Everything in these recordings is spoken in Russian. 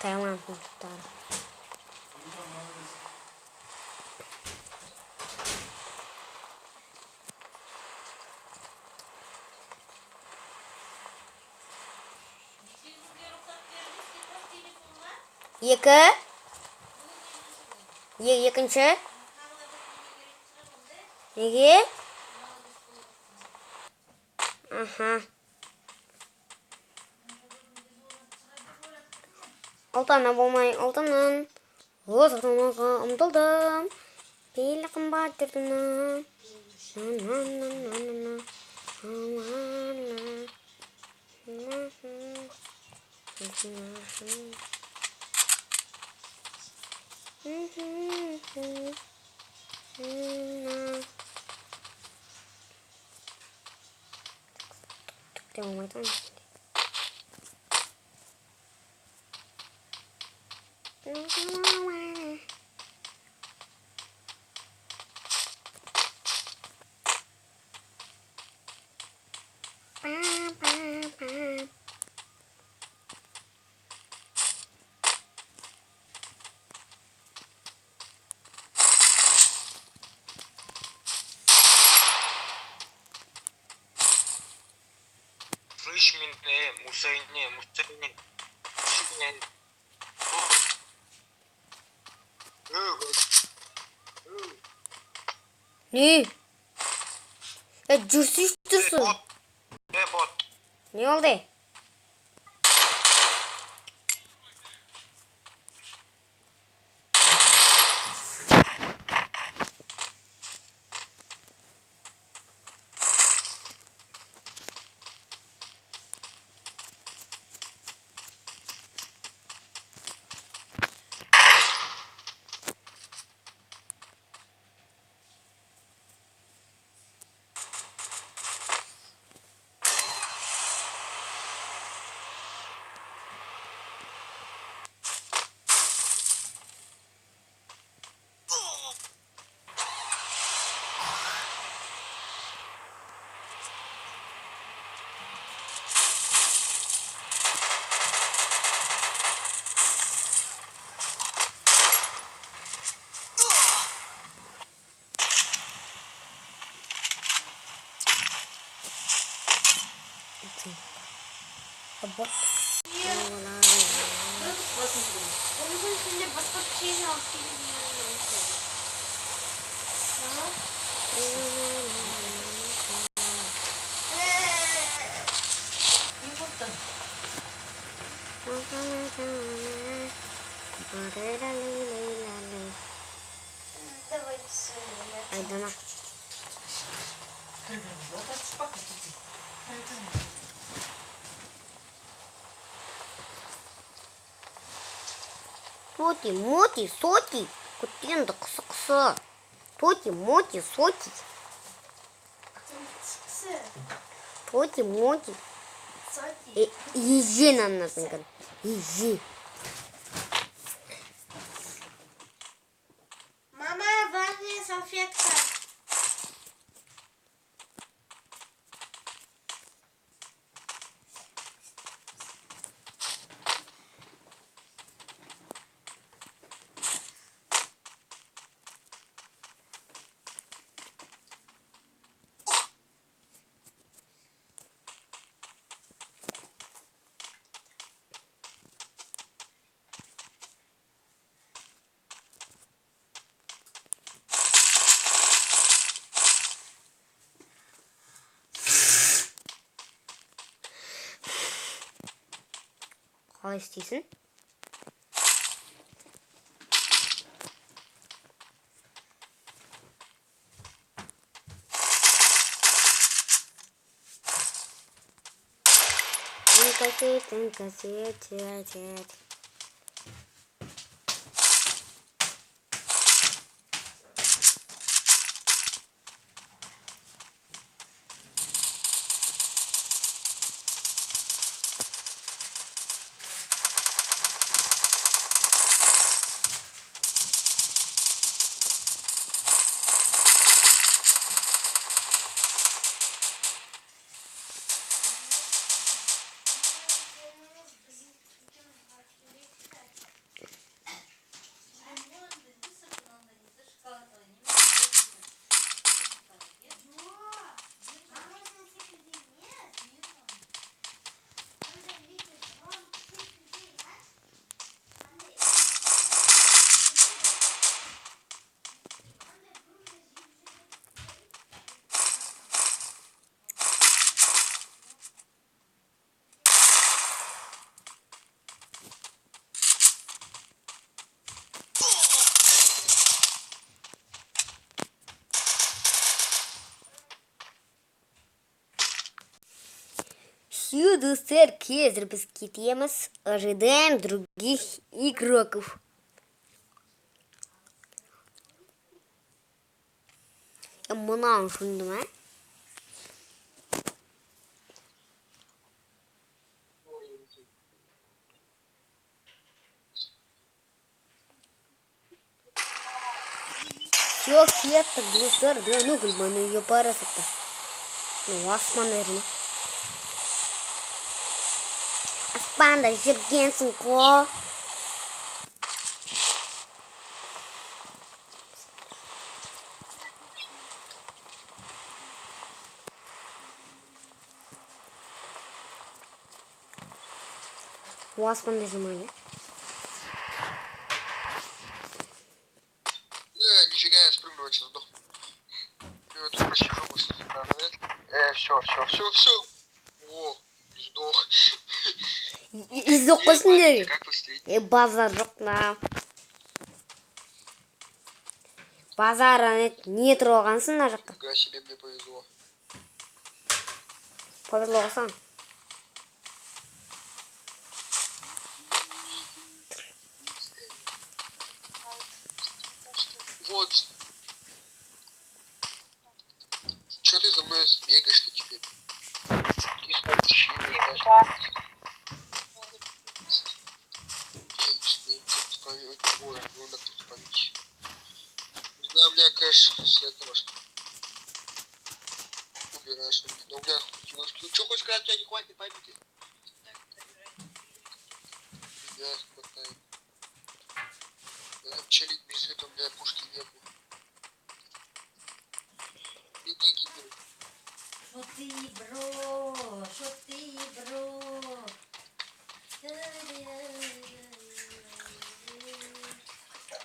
Tamam muhtar. Екінші. Неге? Аха. Алтана болмай алтыннан өз атамаға ұмтылдым. Пейілі қымбат дертімнен. Түкте болмайды. Слышь меня, Мусайне. Ne? Ya cürsüz dursun. Bot. Ne oldu? Abort. Onun içinde başka bir şeyini alıp Айдана. Тоти, моти, соти. Кутенді қысы. Тоти, моти, соти. Тоти, моти. Ежи анасының. Ежи. Мама, важная салфетка. Қалай істейсің? Тінкасет. Все, сэр, Кезер, без кетемес. Ожидаем других игроков. Мынауын шынды ма? Все, кеттік, достар, да, ну, гүлманы үйге барасықты. Ну, аспан, наверное. Аспанда жүргенсің қо. Аспанда жүрмайды. Нифига, я спрыгну, я сейчас сдохну. Я тут просижу быстро. Все. О, сдох. Сдох қойсын. Как посмотреть? Базар жоқ на. Базар не тұрғансың на жаққа? Нифига себе, мне повезло. Повезло қылсаң. Вот. Че ты за мной бегаешь-то теперь? Ты смотришь, да, у меня кэш с этого что убираешь. Но у меня что хочешь сказать, у тебя не хватит памяти? Я хватает. Я челик без этого, у меня пушки нету. Иди, кибер. Шо ты, бро?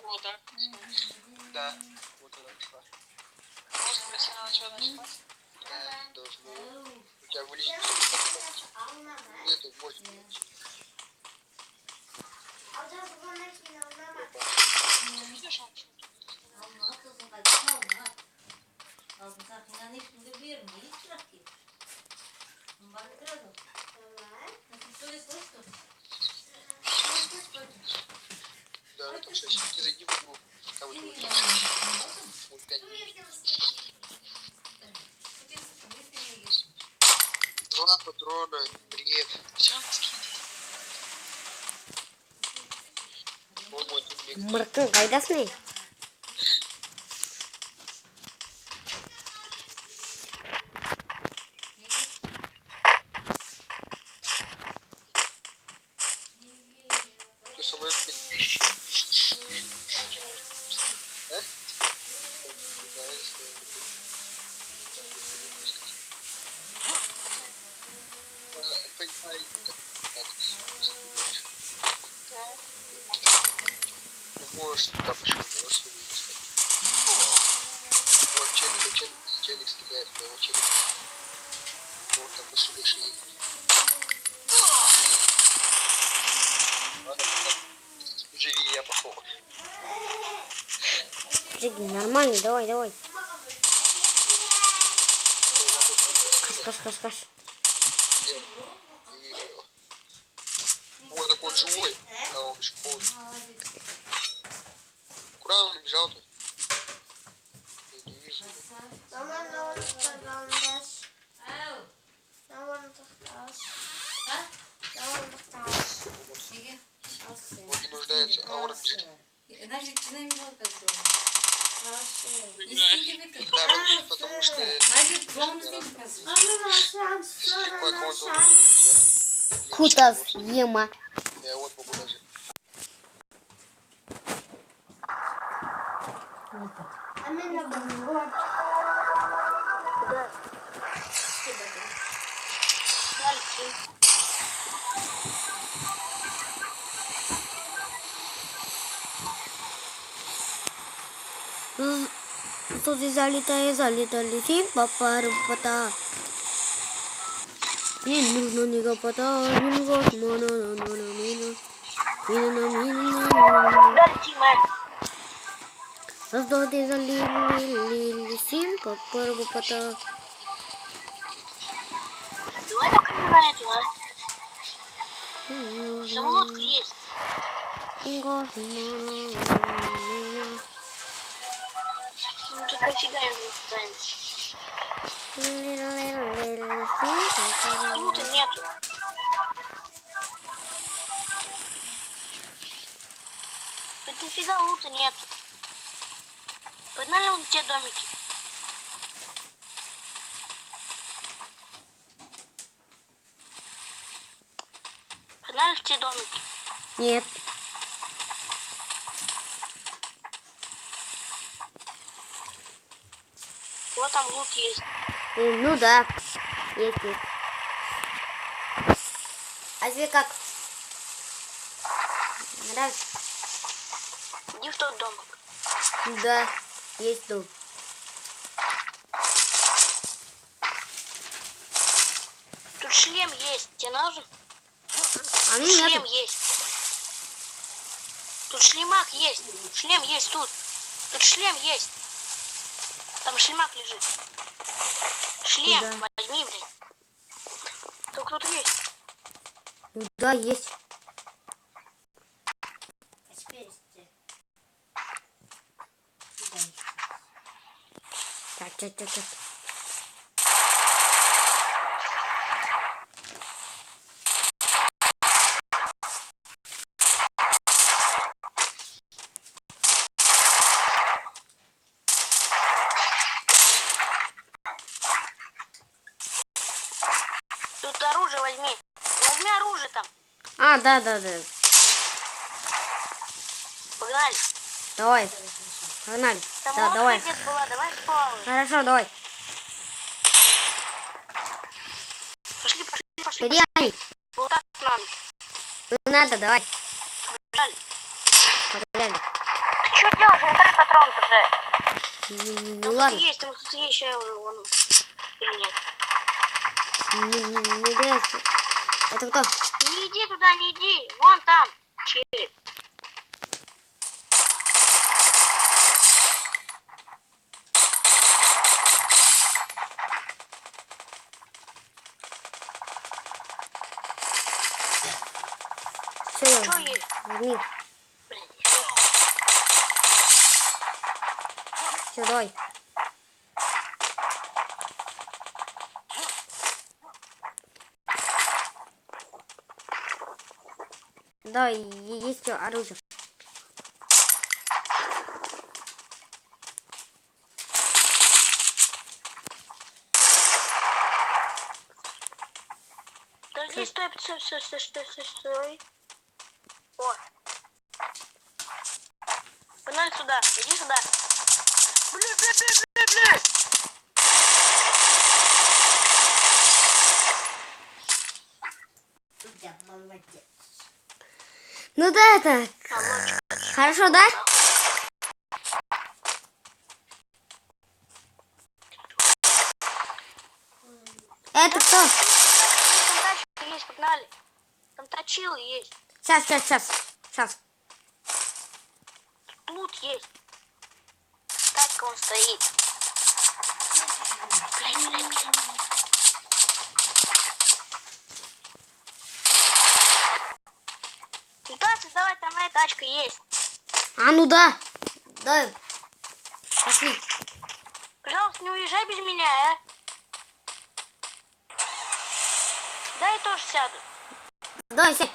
Вот так. Да. Вот она пошла. Можно мне сначала начала нажимать? Да, должно. У тебя вылезет. Нету, можно. Видишь, он Да, это 6. Ты зайди в игру. Там вот вот 5 минут. 2 патрона, бред. все, скинь. О, мой дубник. Мұртың қайдасың? Ты со мной вместе. А? Можешь туда пошел, можешь сюда пускать. Вот челик стреляет, моего челика. Вот там выше едет. Ладно, живи, я пошел. Джиги, нормально, давай. Каш. Вот такой живой. А он еще полный. Куда он бежал-то? Я не вижу. Он не нуждается, а он бежит. Значит, динамировка сделана. Да, вот потому что... Значит, вам сделка. По аккаунту... Кутас, ема. Я вот могу даже. Соси залетали, сим папа. Не нужно ни копота, ни Создайте залили, сим папа. Давай пока не на эту, а? Там лодка есть. Ну, тут дофига его станет. Лута нету. Тут нифига лута нету. Погнали вон в те домики. Погнали в те домики. Нет. Вот там лут есть. Ну да. Есть. А тебе как? Нравится? Иди в тот домик. Да. Есть дом. Тут шлем есть. Тебе нужен? А ну Шлем нет. есть. Тут шлемак есть. Шлем есть тут. Тут шлем есть. Там шлемак лежит. Шлем Да. возьми, блин. Тут кто-то есть. Ну да, есть. Так. Тут оружие возьми. Возьми оружие там. А, да. Погнали. Давай. Погнали. Там Да, лодка давай. где-то была. Давай спалим. Хорошо, давай. Пошли. Передай. Вот так нам. Не надо, давай. Побежали. Погнали. Ты что делаешь? Не трать патрон-то же. Ну Там ладно. кто-то есть, сейчас уже вон. Или нет? Не нравится. Это кто? Не иди туда, не иди. Вон там. Череп. Все, Что есть? возьми. Блин, Все, давай. Давай, есть оружие. подожди, стой. О. Погнали сюда, иди сюда. Бля. Ну да, это... Хорошо, да? Это кто? Там тачки есть, погнали. Там точилы есть. Сейчас. Тут есть. Тачка он стоит. Блин. Виталий, давай, там моя тачка есть. А, ну да. Давай. Пошли. Пожалуйста, не уезжай без меня, а? Да, я тоже сяду. Давай, сядь.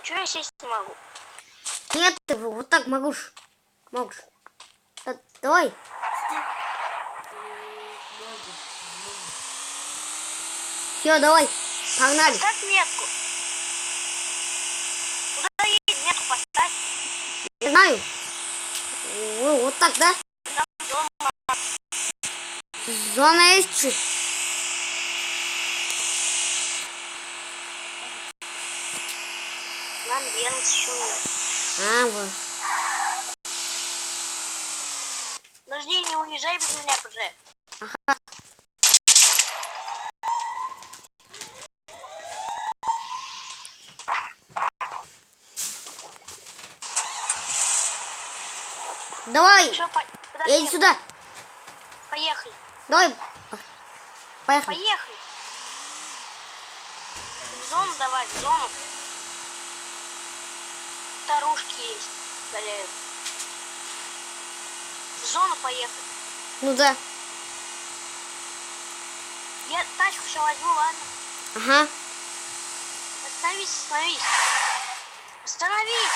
Чего я сесть не могу? Нет, ты вот так можешь. Давай. Все, давай. Погнали. Поставь метку. Куда едешь? Метку поставь. Не знаю. Вот так, да? Там дома. Зона есть чуть. Нам вернуть еще нет. А, вот. Подожди, не уезжай без меня, уже. Ага. Давай, Все, подожди. иди сюда. Поехали. Давай. Поехали. Поехали. зону давай, в зону. Старушки есть. Валяют. В зону поехали. Ну да. Я тачку сейчас возьму, ладно? Ага. Остановись, остановись. Остановись.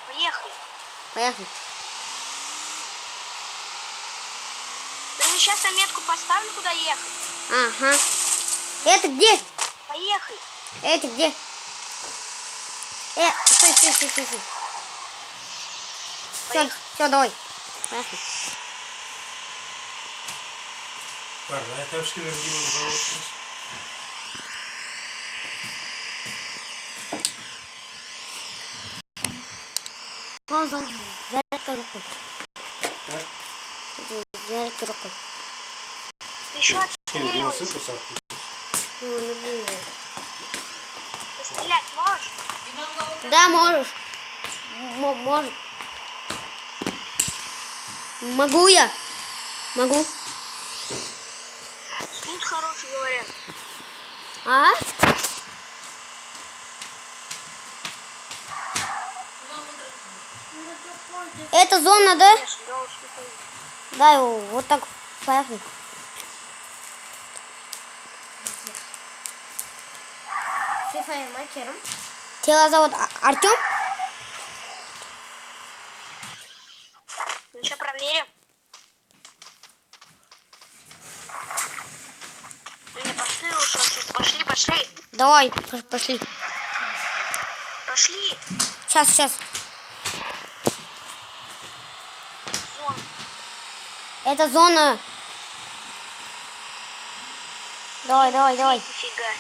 Поехали. Поехали. Да я сейчас метку поставлю, куда ехать. Ага. Это где? Поехали. Это где? Стой. Все, давай. Поехали. Ладно, я там шкилер делал завод. Зарядка рукой. Зарядка рукой. Еще Шкилер делал отстреливайся. сын посадки. Ты стрелять можешь? Да, можешь. Может. Могу я? Могу. Тут хороший, говорят. А? Это зона, да? Конечно, да, уж не пойду. Да, вот так. Поехали. Тебя зовут Артем? Ну что, проверим? Не, пошли лучше. Пошли. Давай, пошли. Пошли. Сейчас. Вон. Это зона. Давай. Нифига.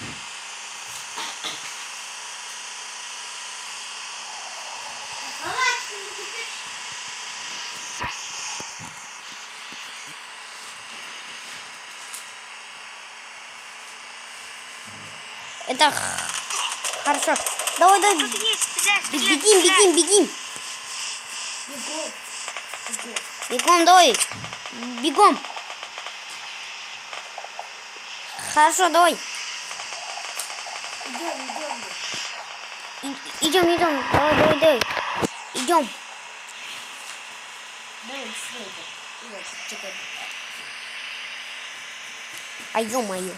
Это хорошо. Давай. Тут есть, стреляй. Бегим. Бегом, давай. Бегом. Хорошо, давай. Идем. Давай. Идем. А ё-моё.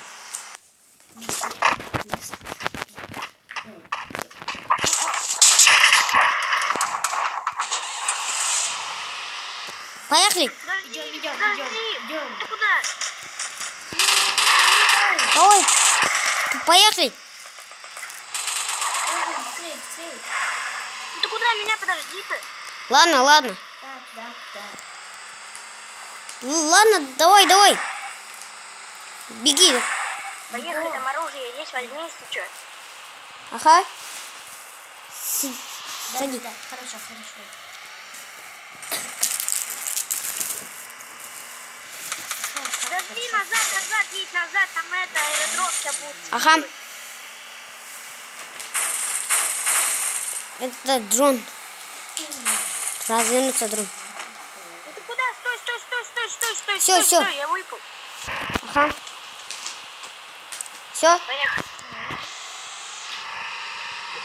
Поехали. Идем. Ты куда? Давай. Поехали. Ты куда меня? Подожди ты. Ладно. Ладно, давай. Беги. Поехали, там оружие есть, возьми, если что. Ага. Сади. Хорошо. Подожди, назад, едь назад, там это, аэродром сейчас будет. Ага. Это дрон. Развернуться дрон. Ну ты куда? Стой. Всё. Стой, я выпал. Ага. Все? Поехали.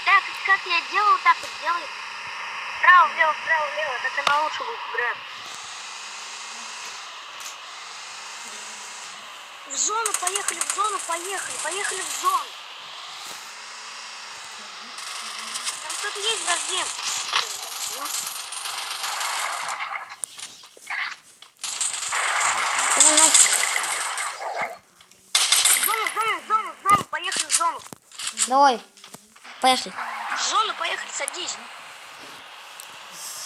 Так, как я делаю, так вот делай. Вправо, влево, так она лучше будет играть. В зону, поехали в зону. Там кто-то есть, подожди. В зону, поехали в зону. Давай. Поехали. В зону, поехали, садись.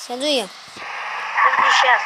Сяду я. Подожди, сейчас.